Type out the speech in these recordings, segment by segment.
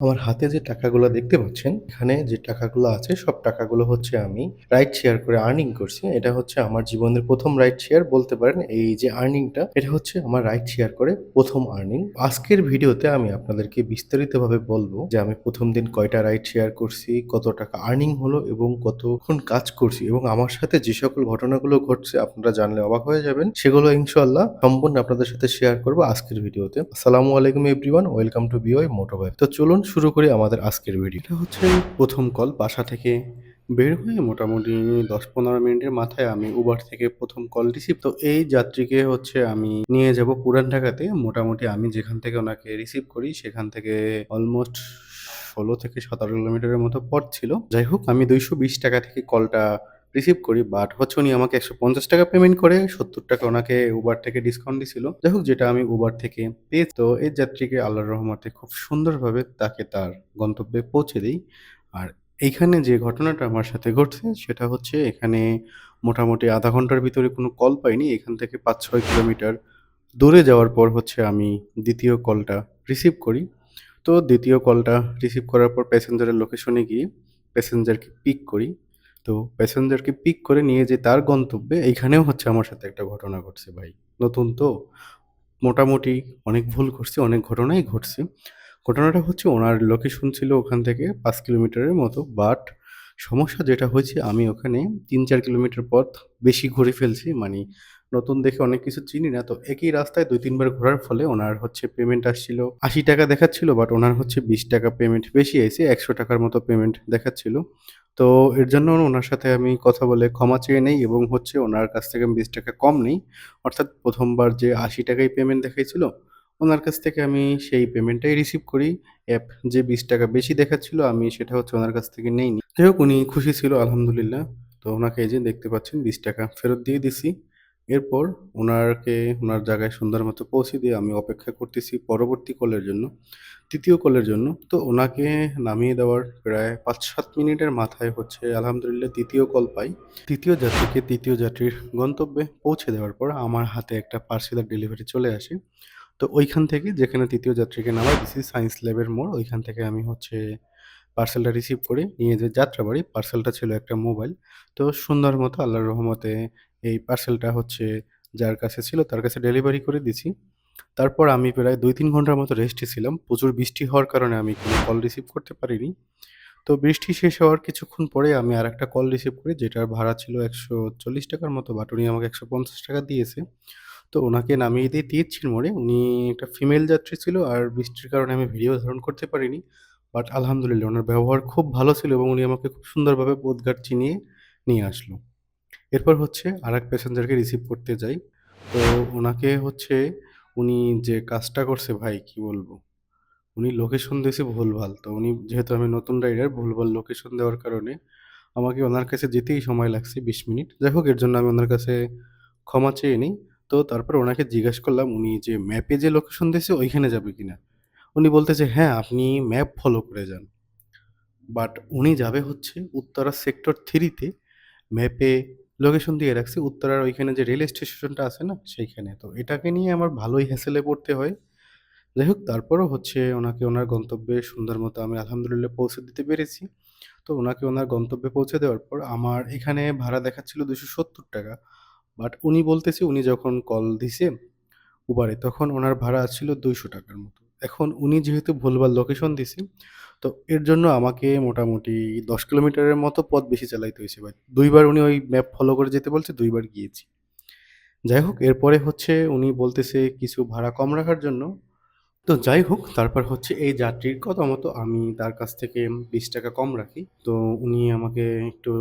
আমার হাতে যে টাকাগুলো দেখতে পাচ্ছেন, এখানে যে টাকাগুলো আছে সব টাকাগুলো হচ্ছে আমি রাইড শেয়ার করে আর্নিং করছি। এটা হচ্ছে আমার জীবনের ১ম রাইড শেয়ার বলতে পারেন। এই যে আর্নিংটা এটা হচ্ছে আমার রাইড শেয়ার করে ১ম আর্নিং। আজকের ভিডিওতে আমি আপনাদেরকে বিস্তারিতভাবে বলবো যে আমি ১ম দিন কয়টা রাইড শেয়ার করছি, কত টাকা আর্নিং হলো এবং কতক্ষণ কাজ করছি এবং আমার সাথে যে সকল ঘটনাগুলো ঘটছে আপনারা জানলে অবাক হয়ে যাবেন। সেগুলো ইনশাআল্লাহ সম্পূর্ণ আপনাদের সাথে শেয়ার করব আজকের ভিডিওতে। আসসালামু আলাইকুম এভরিওয়ান, ওয়েলকাম টু বিওয়াই মোটোবাইক। তো চলুন শুরু করি আমাদের আজকের ভিডিও। এটা হচ্ছে ১ম কল বাসা থেকে বের হয়ে মোটামুটি ১০-১৫ মিনিটের মাথায় আমি উবার থেকে ১ম কল রিসিভ। তো এই যাত্রীকে হচ্ছে আমি নিয়ে যাব পুরান ঢাকাতে। মোটামুটি আমি যেখান থেকে ওনাকে রিসিভ করি সেখান থেকে অলমোস্ট ১৬ থেকে ১৭ কিলোমিটারের মতো পথ ছিল। যাই হোক আমি ৳২২০ থেকে কলটা রিসিভ করি। বাট হচ্ছে উনি আমাকে ৳১৫০ পেমেন্ট করে ৳৭০ ওনাকে উবার থেকে ডিসকাউন্ট দিছিল। যাই হোক যেটা আমি উবার থেকে পেয়েছি। তো এই যাত্রীকে আল্লাহর রহমতে খুব সুন্দরভাবে তাকে তার গন্তব্যে পৌঁছে দেই। আর এইখানে যে ঘটনাটা আমার সাথে ঘটছে সেটা হচ্ছে এখানে মোটামুটি ০.৫ ঘন্টার ভিতরে কোনো কল পাইনি। এখান থেকে ৫-৬ কিলোমিটার দূরে যাওয়ার পর হচ্ছে আমি ২য় কলটা রিসিভ করি। তো ২য় কলটা রিসিভ করার পর প্যাসেঞ্জারের লোকেশনে গিয়ে প্যাসেঞ্জারকে পিক করি। তো প্যাসেঞ্জারকে পিক করে নিয়ে যেয়ে তার গন্তব্যে এইখানেও হচ্ছে আমার সাথে একটা ঘটনা ঘটছে ভাই। নতুন তো মোটামুটি অনেক ভুল করছি, অনেক ঘটনাই ঘটছে। ঘটনাটা হচ্ছে ওনার লোকেশন ছিল ওখান থেকে ৫ কিলোমিটারের মতো। বাট সমস্যা যেটা হয়েছে আমি ওখানে ৩-৪ কিলোমিটার পথ বেশি ঘুরে ফেলছি। মানি নতুন দেখে অনেক কিছু চিনি না। তো একই রাস্তায় ২-৩ বার ঘোরার ফলে ওনার হচ্ছে পেমেন্ট আসছিল ৳৮০ দেখাচ্ছিল বাট ওনার হচ্ছে ৳২০ পেমেন্ট বেশি আইছে। ৳১০০ র মতো পেমেন্ট দেখাচ্ছিল। তো এর জন্য ওনার সাথে আমি কথা বলে ক্ষমা চেয়ে নেই এবং হচ্ছে ওনার কাছ থেকে আমি ৳২০ কম নেই। অর্থাৎ ১ম বার যে ৳৮০ ই পেমেন্ট দেখাইছিল, ওনার কাছ থেকে আমি সেই পেমেন্টটাই রিসিভ করি। যে ৳২০ বেশি দেখাচ্ছিল আমি সেটা হচ্ছে ওনার কাছ থেকে নেইনি। যাই হোক উনি খুশি ছিল আলহামদুলিল্লাহ। তো ওনাকে এই যে দেখতে পাচ্ছেন ৳২০ ফেরত দিয়ে দিছি। এরপর উনাকে উনার জায়গায় সুন্দর মতো পৌঁছে দিয়ে আমি অপেক্ষা করতেছি পরবর্তী কলের জন্য, ৩য় কলের জন্য। তো উনাকে নামিয়ে দেওয়ার প্রায় ৫-৭ মিনিটের মাথায় হচ্ছে আলহামদুলিল্লাহ ৩য় কল পাই। ৩য় যাত্রীকে ৩য় যাত্রীর গন্তব্যে পৌঁছে দেওয়ার পর আমার হাতে একটা পার্সেলের ডেলিভারি চলে আসে। তো ঐখান থেকে যেখানে ৩য় যাত্রীকে নামায় দিছি সায়েন্স ল্যাবের মোড়, ঐখান থেকে আমি হচ্ছে পার্সেলটা রিসিভ করে নিয়ে যে যাত্রাবাড়ি, পার্সেলটা ছিল একটা মোবাইল। তো সুন্দর মতো আল্লাহর রহমতে এই পার্সেলটা হচ্ছে যার কাছে ছিল তার কাছে ডেলিভারি করে দিছি। তারপর আমি প্রায় ২-৩ ঘন্টার মতো রেস্টে ছিলাম। প্রচুর বৃষ্টি হওয়ার কারণে আমি কোনো কল রিসিভ করতে পারিনি। তো বৃষ্টি শেষ হওয়ার কিছুক্ষণ পরে আমি আরেকটা কল রিসিভ করি যেটার ভাড়া ছিল ৳১৪০ র মতো বাট উনি আমাকে ৳১৫০ দিয়েছে। তো উনাকে নামিয়ে দেই টিএসসির মোড়ে। উনি একটা ফিমেল যাত্রী ছিল আর বৃষ্টির কারণে আমি ভিডিও ধারণ করতে পারিনি। বাট আলহামদুলিল্লাহ উনার ব্যবহার খুব ভালো ছিল এবং উনি আমাকে খুব সুন্দরভাবে পথঘাট চিনিয়ে নিয়ে আসলো। এরপর হচ্ছে আরেক প্যাসেঞ্জারকে রিসিভ করতে যাই। তো উনাকে হচ্ছে উনি যে কাজটা করছে ভাই কি বলবো? উনি লোকেশন দিয়েছে ভুলভাল। তো উনি যেহেতু আমি নতুন রাইডার ভুলভাল লোকেশন দেওয়ার কারণে আমাকে উনার কাছে যেতেই সময় লাগছে ২০ মিনিট। যাই হোক এর জন্য আমি উনার কাছে ক্ষমা চেয়ে নিই। তো তারপর উনাকে জিজ্ঞেস করলাম উনি যে ম্যাপে যে লোকেশন দিয়েছে ওইখানে যাবে কিনা? উনি বলতেছে, "হ্যাঁ, আপনি ম্যাপ ফলো করে যান।" বাট উনি যাবে হচ্ছে উত্তরা সেক্টর ৩ তে ম্যাপে লোকেশন দিয়ে রাখছে উত্তরার ওইখানে যে রেল স্টেশনটা আছে না? সেইখানে। তো এটাকে নিয়ে আমার ভালোই হ্যাসেলে পড়তে হয়। যাই হোক তারপরও হচ্ছে ওনাকে ওনার গন্তব্যে সুন্দর মতো আমি আলহামদুলিল্লাহ পৌঁছে দিতে পেরেছি। তো উনাকে উনার গন্তব্যে পৌঁছে দেওয়ার পর আমার এখানে ভাড়া দেখাচ্ছিল ৳২৭০। বাট উনি বলতেছে উনি যখন কল দিছে উবারে তখন উনার ভাড়া ছিল ৳২০০ র মতো। এখন উনি যেহেতু ভুলভাল লোকেশন দিছে, তো এর জন্য আমাকে মোটামুটি ১০ কিলোমিটারের মতো পথ বেশি চালাইতে হইছে ভাই। ২ বার উনি ওই ম্যাপ ফলো করে যেতে বলছে, ২ বার গিয়েছি। যাই হোক এরপরে হচ্ছে উনি বলতেছে কিছু ভাড়া কম রাখার জন্য। তো যাই হোক, তারপর হচ্ছে এই যাত্রীর কথা মতো আমি তার কাছ থেকে ৳২০ কম রাখি। তো উনি আমাকে একটু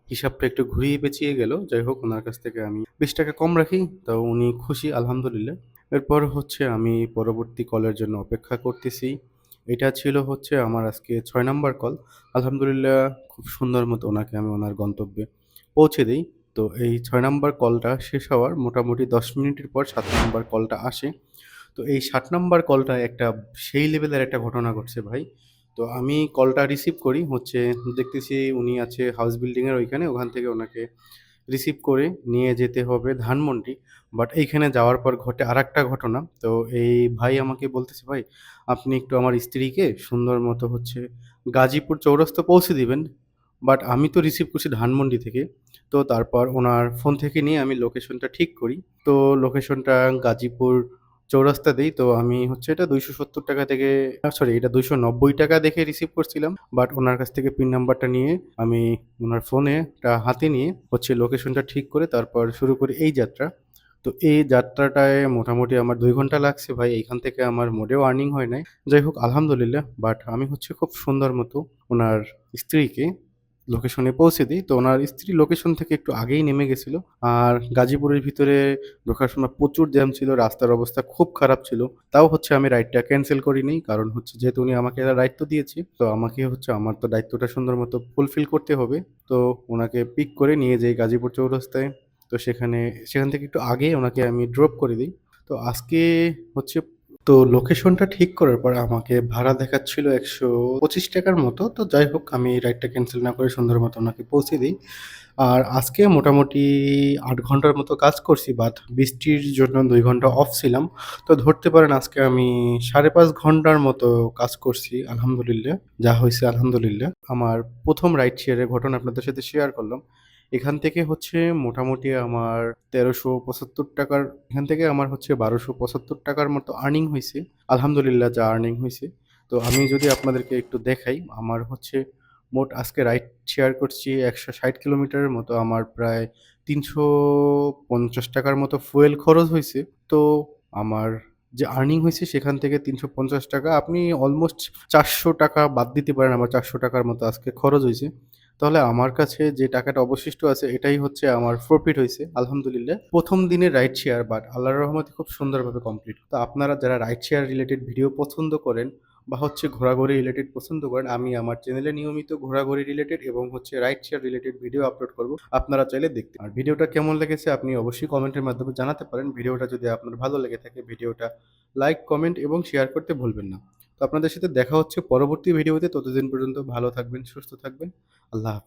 হিসাবটা একটু ঘুরিয়ে পেঁচিয়ে গেল। যাই হোক উনার কাছ থেকে আমি ৳২০ কম রাখি। তো উনি খুশি আলহামদুলিল্লাহ। এরপর হচ্ছে আমি পরবর্তী কলের জন্য অপেক্ষা করতেছি। এটা ছিল হচ্ছে আমার আজকে ৬ নাম্বার কল। আলহামদুলিল্লাহ খুব সুন্দর মতো উনাকে আমি উনার গন্তব্যে পৌঁছে দেই। তো এই ৬ নাম্বার কলটা শেষ হওয়ার মোটামুটি ১০ মিনিটের পর ৭ নাম্বার কলটা আসে। তো এই ৭ নাম্বার কলটায় একটা সেই লেভেলের একটা ঘটনা ঘটছে ভাই। তো আমি কলটা রিসিভ করি হচ্ছে দেখতেছি উনি আছে হাউস বিল্ডিং এর ওইখানে, ওখান থেকে উনাকে রিসিভ করে নিয়ে যেতে হবে ধানমন্ডি। বাট এইখানে যাওয়ার পর ঘটে আরেকটা ঘটনা। তো এই ভাই আমাকে বলতেছে, "ভাই আপনি একটু আমার স্ত্রীকে সুন্দর মতো হচ্ছে গাজীপুর চৌরাস্তা পৌঁছে দিবেন।" বাট আমি তো রিসিভ করছি ধানমন্ডি থেকে। তো তারপর উনার ফোন থেকে নিয়ে আমি লোকেশনটা ঠিক করি। তো লোকেশনটা গাজীপুর চৌরাস্তা দেই। তো আমি হচ্ছে এটা ৳২৭০ থেকে সরি এটা ৳২৯০ দেখে রিসিভ করছিলাম। বাট উনার কাছ থেকে পিন নাম্বারটা নিয়ে আমি উনার ফোনে হাতে নিয়ে হচ্ছে লোকেশনটা ঠিক করে তারপর শুরু করি এই যাত্রা। তো এই যাত্রাটায় মোটামুটি আমার ২ ঘন্টা লাগছে ভাই। এইখান থেকে আমার মোটেও আর্নিং হয় নাই। যাই হোক আলহামদুলিল্লাহ। বাট আমি হচ্ছে খুব সুন্দর মতো উনার স্ত্রীকে লোকেশনে পৌঁছে দেই। তো উনার স্ত্রী লোকেশন থেকে একটু আগেই নেমে গেছিল। আর গাজীপুরের ভিতরে ঢোকার সময় প্রচুর জ্যাম ছিল। রাস্তার অবস্থা খুব খারাপ ছিল। তাও হচ্ছে আমি রাইডটা ক্যানসেল করিনি। কারণ হচ্ছে যেহেতু উনি আমাকে দায়িত্ব দিয়েছে, তো আমাকে হচ্ছে আমার তো দায়িত্বটা সুন্দর মতো ফুলফিল করতে হবে। তো উনাকে পিক করে নিয়ে যাই গাজীপুর চৌরাস্তায়। তো সেখান থেকে একটু আগে উনাকে আমি ড্রপ করে দেই। তো আজকে হচ্ছে তো লোকেশনটা ঠিক করার পর আমাকে ভাড়া দেখাচ্ছিল ৳১২৫ র মতো। তো যাই হোক আমি রাইডটা ক্যানসেল না করে সুন্দর মতো উনাকে পৌঁছে দেই। আর আজকে মোটামুটি ৮ ঘন্টার মতো কাজ করছি বাট বৃষ্টির জন্য ২ ঘন্টা অফ ছিলাম। তো ধরতে পারেন আজকে আমি ৫.৫ ঘন্টার মতো কাজ করছি আলহামদুলিল্লাহ। যা হইছে আলহামদুলিল্লাহ। আমার ১ম রাইড শেয়ারের ঘটনা আপনাদের সাথে শেয়ার করলাম। এখান থেকে হচ্ছে মোটামুটি আমার ৳১৩৭৫ র এখান থেকে আমার হচ্ছে ৳১২৭৫ র মতো আর্নিং হইছে। আলহামদুলিল্লাহ যা আর্নিং হইছে। তো আমি যদি আপনাদেরকে একটু দেখাই, আমার হচ্ছে মোট আজকে রাইড শেয়ার করছি ১৬০ কিলোমিটারের মতো। আমার প্রায় ৳৩৫০ র মতো ফুয়েল খরচ হইছে। তো আমার যে আর্নিং হইছে সেখান থেকে ৳৩৫০ আপনি অলমোস্ট ৳৪০০ বাদ দিতে পারেন। আমার ৳৪০০ র মতো আজকে খরচ হইছে। তাহলে আমার কাছে যে টাকাটা অবশিষ্ট আছে এটাই হচ্ছে আমার প্রফিট হইছে আলহামদুলিল্লাহ। ১ম দিনের রাইড শেয়ার বাট আল্লাহর রহমতে খুব সুন্দরভাবে কমপ্লিট। তো আপনারা যারা রাইড শেয়ার রিলেটেড ভিডিও পছন্দ করেন বা হচ্ছে ঘোরাঘুরি রিলেটেড পছন্দ করেন, আমি আমার চ্যানেলে নিয়মিত ঘোরাঘুরি রিলেটেড এবং হচ্ছে ride share related video upload করব। আপনারা চাইলে দেখতে আর ভিডিওটা কেমন লেগেছে আপনি অবশ্যই কমেন্টের মাধ্যমে জানাতে পারেন। ভিডিওটা যদি আপনার ভালো লেগে থাকে ভিডিওটা লাইক, কমেন্ট এবং শেয়ার করতে ভুলবেন না। তো আপনাদের সাথে দেখা হচ্ছে পরবর্তী ভিডিওতে। ততদিন পর্যন্ত ভালো থাকবেন, সুস্থ থাকবেন। আল্লাহ হাফেজ।